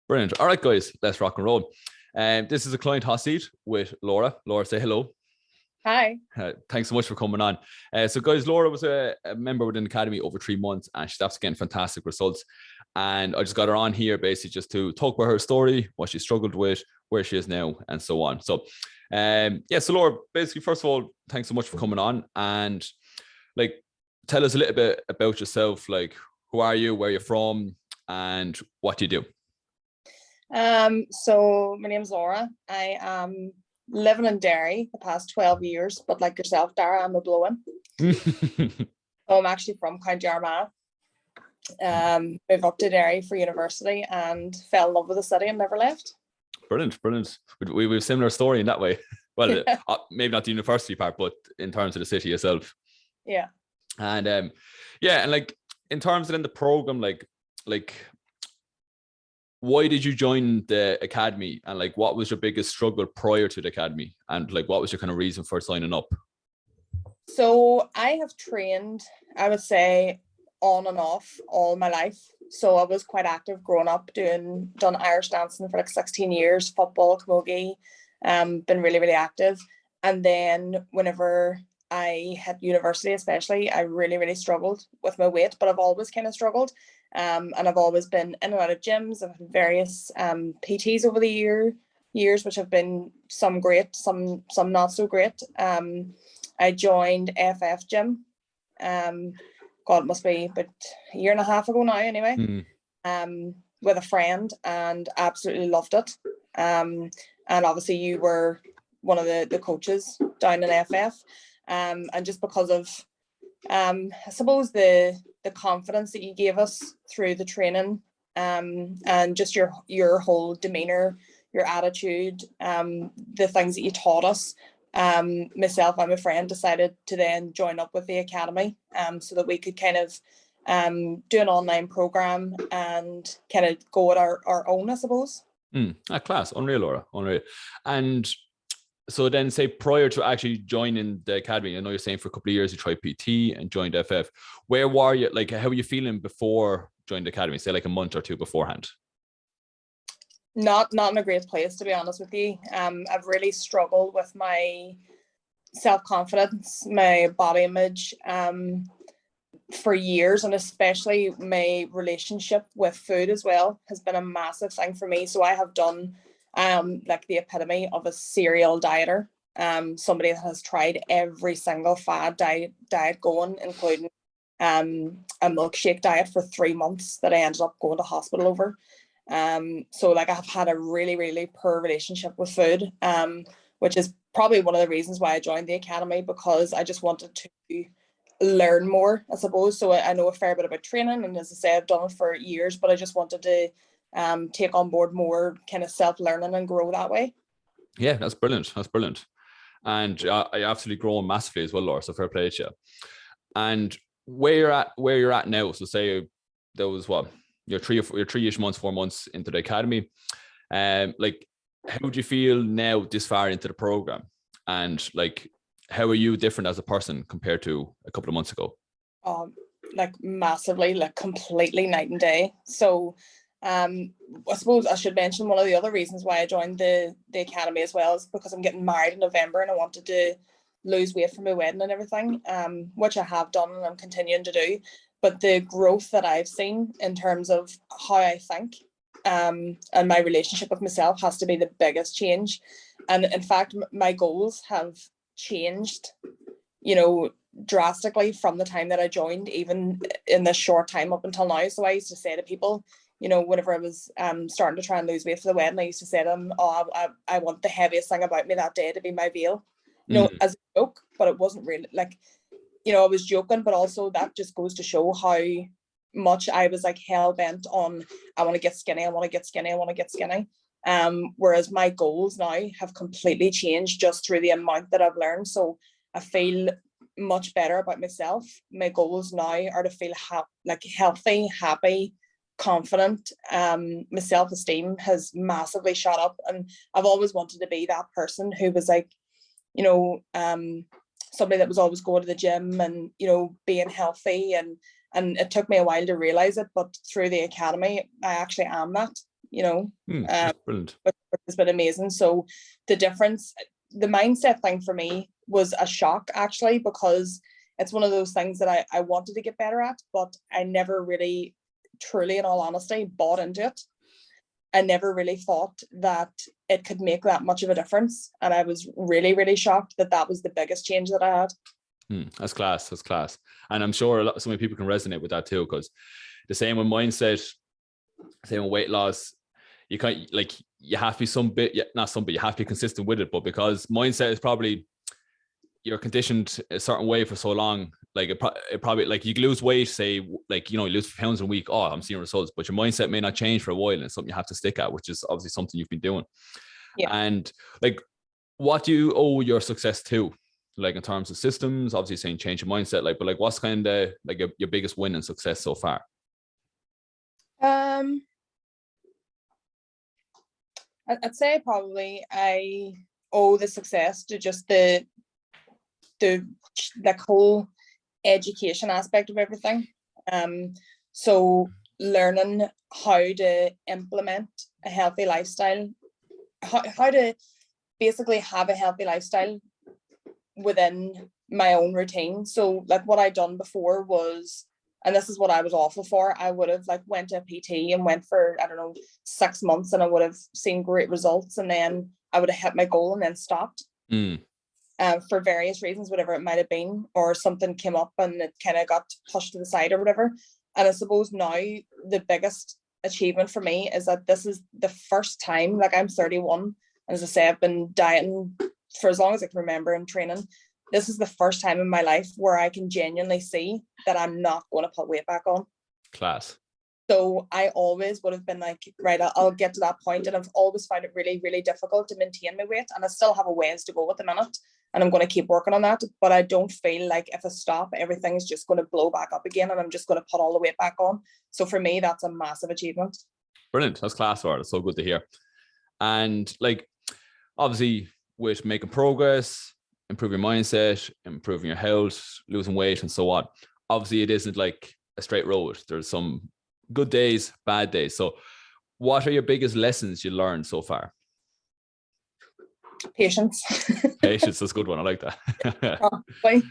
Brilliant. All right, guys, let's rock and roll. This is a client hot seat with Laura. Laura, say hello. Hi. Thanks so much for coming on. So guys, Laura was a member within the Academy over 3 months and she's after getting fantastic results. And I just got her on here basically just to talk about her story, what she struggled with, where she is now, and so on. So, so Laura, basically, first of all, thanks so much for coming on. And like, tell us a little bit about yourself. Like, who are you, where you're from, and what do you do? So my name's Laura. I am living in Derry the past 12 years, but like yourself, Dara, I'm a blow-in. So I'm actually from County Armagh. Moved up to Derry for university and fell in love with the city and never left. Brilliant. We have a similar story in that way. Well, maybe not the university part, but in terms of the city itself. Yeah. And and like in terms of in the program, like why did you join the Academy, and like what was your biggest struggle prior to the Academy, and like what was your kind of reason for signing up? So I have trained, I would say, on and off all my life. So I was quite active growing up, done Irish dancing for like 16 years, football, camogie, been really, really active. And then whenever I hit university especially, I really, really struggled with my weight, but I've always kind of struggled. And I've always been in and out of gyms. I've had various PTs over the years, which have been some great, some not so great. I joined FF gym. God, it must be about a year and a half ago now anyway. With a friend, and absolutely loved it. And obviously you were one of the coaches down in FF. And just because of I suppose the confidence that you gave us through the training, and just your whole demeanor, your attitude, the things that you taught us. Myself and my friend decided to then join up with the Academy, so that we could kind of do an online program and kind of go at our own, I suppose. Class, unreal, Laura, unreal. And so then, say prior to actually joining the Academy, I know you're saying for a couple of years you tried PT and joined FF. Where were you? Like, how were you feeling before joining the Academy? Say like a month or two beforehand. Not in a great place, to be honest with you. I've really struggled with my self-confidence, my body image, for years, and especially my relationship with food as well has been a massive thing for me. So I have done like the epitome of a serial dieter, somebody that has tried every single fad diet going, including a milkshake diet for 3 months that I ended up going to hospital over. So like I've had a really, really poor relationship with food, which is probably one of the reasons why I joined the Academy, because I just wanted to learn more, I suppose. So I know a fair bit about training, and as I say, I've done it for years, but I just wanted to take on board more kind of self-learning and grow that way. Yeah, that's brilliant. And I absolutely grown massively as well, Laura, so fair play to you. And where you're at now, so say there was what, you're 3-ish months, 4 months into the Academy. Like, how do you feel now this far into the program? And like, how are you different as a person compared to a couple of months ago? Like massively, like completely night and day. So I suppose I should mention one of the other reasons why I joined the Academy as well is because I'm getting married in November and I wanted to lose weight for my wedding and everything, which I have done and I'm continuing to do. But the growth that I've seen in terms of how I think, and my relationship with myself has to be the biggest change. And in fact, my goals have changed, drastically from the time that I joined, even in this short time up until now. So I used to say to people, whenever I was starting to try and lose weight for the wedding, I used to say to them, I want the heaviest thing about me that day to be my veil, as a joke, but it wasn't really like, I was joking, but also that just goes to show how much I was like hell bent on, I want to get skinny. Whereas my goals now have completely changed just through the amount that I've learned. So I feel much better about myself. My goals now are to feel healthy, happy, confident. My self-esteem has massively shot up, and I've always wanted to be that person who was like, somebody that was always going to the gym and being healthy, and it took me a while to realize it, but through the Academy I actually am that. Brilliant. Which has been amazing. So the difference, the mindset thing for me was a shock, actually, because it's one of those things that I wanted to get better at, but I never really, truly, in all honesty, bought into it. I never really thought that it could make that much of a difference. And I was really, really shocked that was the biggest change that I had. That's class. That's class. And I'm sure so many people can resonate with that too, because the same with mindset, same with weight loss, you can't, like, you have to be you have to be consistent with it. But because mindset is probably, you're conditioned a certain way for so long, like it probably, like, you lose weight, say, like, you lose pounds a week, I'm seeing results, but your mindset may not change for a while, and it's something you have to stick at, which is obviously something you've been doing. Yeah. And like, what do you owe your success to, like, in terms of systems? Obviously saying change your mindset, like, but like, what's kind of like your biggest win and success so far? I'd say probably I owe the success to just the whole education aspect of everything. So learning how to implement a healthy lifestyle, how to basically have a healthy lifestyle within my own routine. So like, what I'd done before was, and this is what I was awful for, I would have like went to a PT and went for, I don't know, 6 months, and I would have seen great results, and then I would have hit my goal and then stopped. For various reasons, whatever it might have been, or something came up and it kind of got pushed to the side or whatever. And I suppose now the biggest achievement for me is that this is the first time, like, I'm 31, and as I say, I've been dieting for as long as I can remember and training. This is the first time in my life where I can genuinely see that I'm not going to put weight back on. Class. So I always would have been like, right, I'll get to that point, and I've always found it really, really difficult to maintain my weight, and I still have a ways to go at the minute, and I'm going to keep working on that. But I don't feel like if I stop, everything's just going to blow back up again, and I'm just going to put all the weight back on. So for me, that's a massive achievement. Brilliant. That's class, Laura. That's so good to hear. And like, obviously, with making progress, improving your mindset, improving your health, losing weight, and so on, obviously it isn't like a straight road. There's some good days, bad days. So what are your biggest lessons you learned so far? Patience. Patience, that's a good one. I like that. Probably.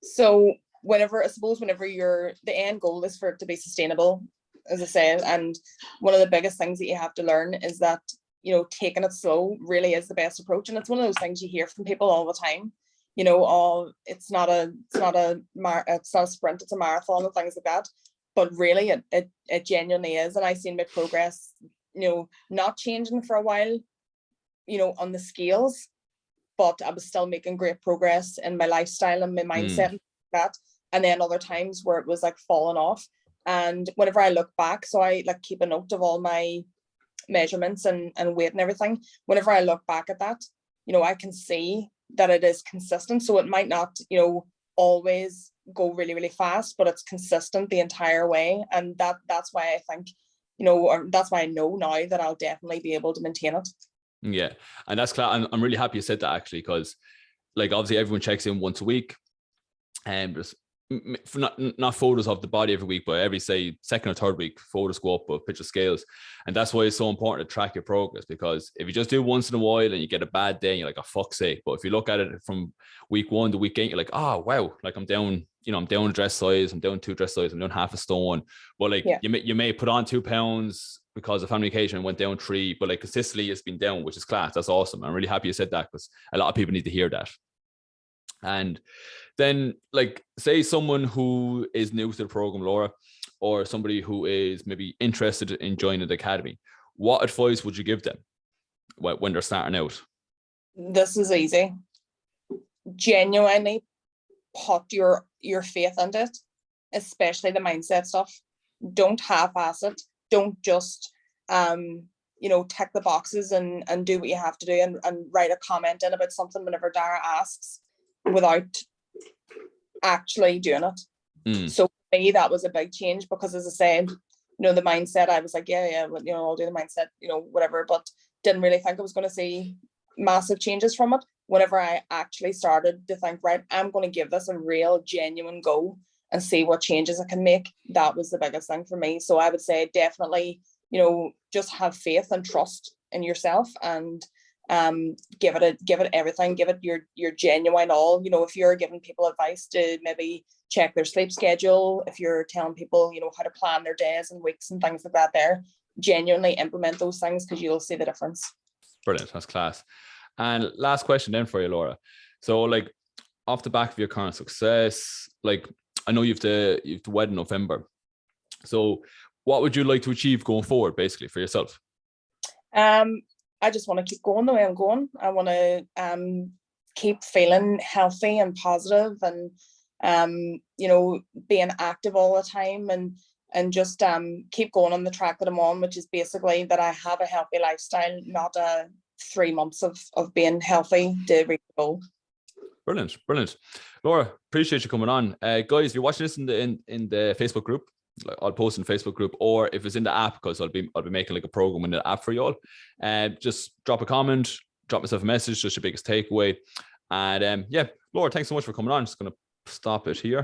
So whenever the end goal is for it to be sustainable, as I say, and one of the biggest things that you have to learn is that, taking it slow really is the best approach. And it's one of those things you hear from people all the time, it's not a sprint, it's a marathon and things like that. But really it genuinely is. And I've seen my progress, not changing for a while, on the scales, but I was still making great progress in my lifestyle and my mindset and that. And then other times where it was like falling off. And whenever I look back, so I like keep a note of all my measurements and weight and everything. Whenever I look back at that, I can see that it is consistent. So it might not, always go really, really fast, but it's consistent the entire way. And that's why I think, or that's why I know now that I'll definitely be able to maintain it. Yeah. And that's class. I'm really happy you said that, actually, because like, obviously everyone checks in once a week, and there's not photos of the body every week, but every, say, second or third week, photos go up of picture scales. And that's why it's so important to track your progress, because if you just do once in a while and you get a bad day and you're like, oh, fuck's sake. But if you look at it from week 1 to week 8, you're like, oh, wow, like I'm down, I'm down a dress size, I'm down 2 dress size, I'm down half a stone. But like, you may put on 2 pounds because of family occasion, went down 3, but like consistently it's been down, which is class. That's awesome. I'm really happy you said that, because a lot of people need to hear that. And then, like, say someone who is new to the program, Laura, or somebody who is maybe interested in joining the academy, what advice would you give them when they're starting out? This is easy. Genuinely put your faith into it, especially the mindset stuff. Don't half-ass it. Don't just tick the boxes and do what you have to do and write a comment in about something whenever Dara asks, without actually doing it. So for me, that was a big change, because as I said, the mindset, I was like, I'll do the mindset, whatever, but didn't really think I was going to see massive changes from it. Whenever I actually started to think, right, I'm going to give this a real genuine go and see what changes I can make, that was the biggest thing for me. So I would say definitely just have faith and trust in yourself, and give it everything, give it your genuine all. If you're giving people advice to maybe check their sleep schedule, if you're telling people how to plan their days and weeks and things like that, there, genuinely implement those things, because you'll see the difference. Brilliant. That's class. And last question then for you, Laura. So like, off the back of your current success, like, I know you've the wed in November, so what would you like to achieve going forward, basically, for yourself? I just want to keep going the way I'm going. I want to keep feeling healthy and positive, and being active all the time, and just keep going on the track that I'm on, which is basically that I have a healthy lifestyle, not 3 months of being healthy to reach the goal. Brilliant. Laura, appreciate you coming on. Guys, if you're watching this in the Facebook group, I'll post in the Facebook group, or if it's in the app, because I'll be making like a program in the app for y'all. Just drop a comment, drop myself a message, just your biggest takeaway. And Laura, thanks so much for coming on. Just gonna stop it here.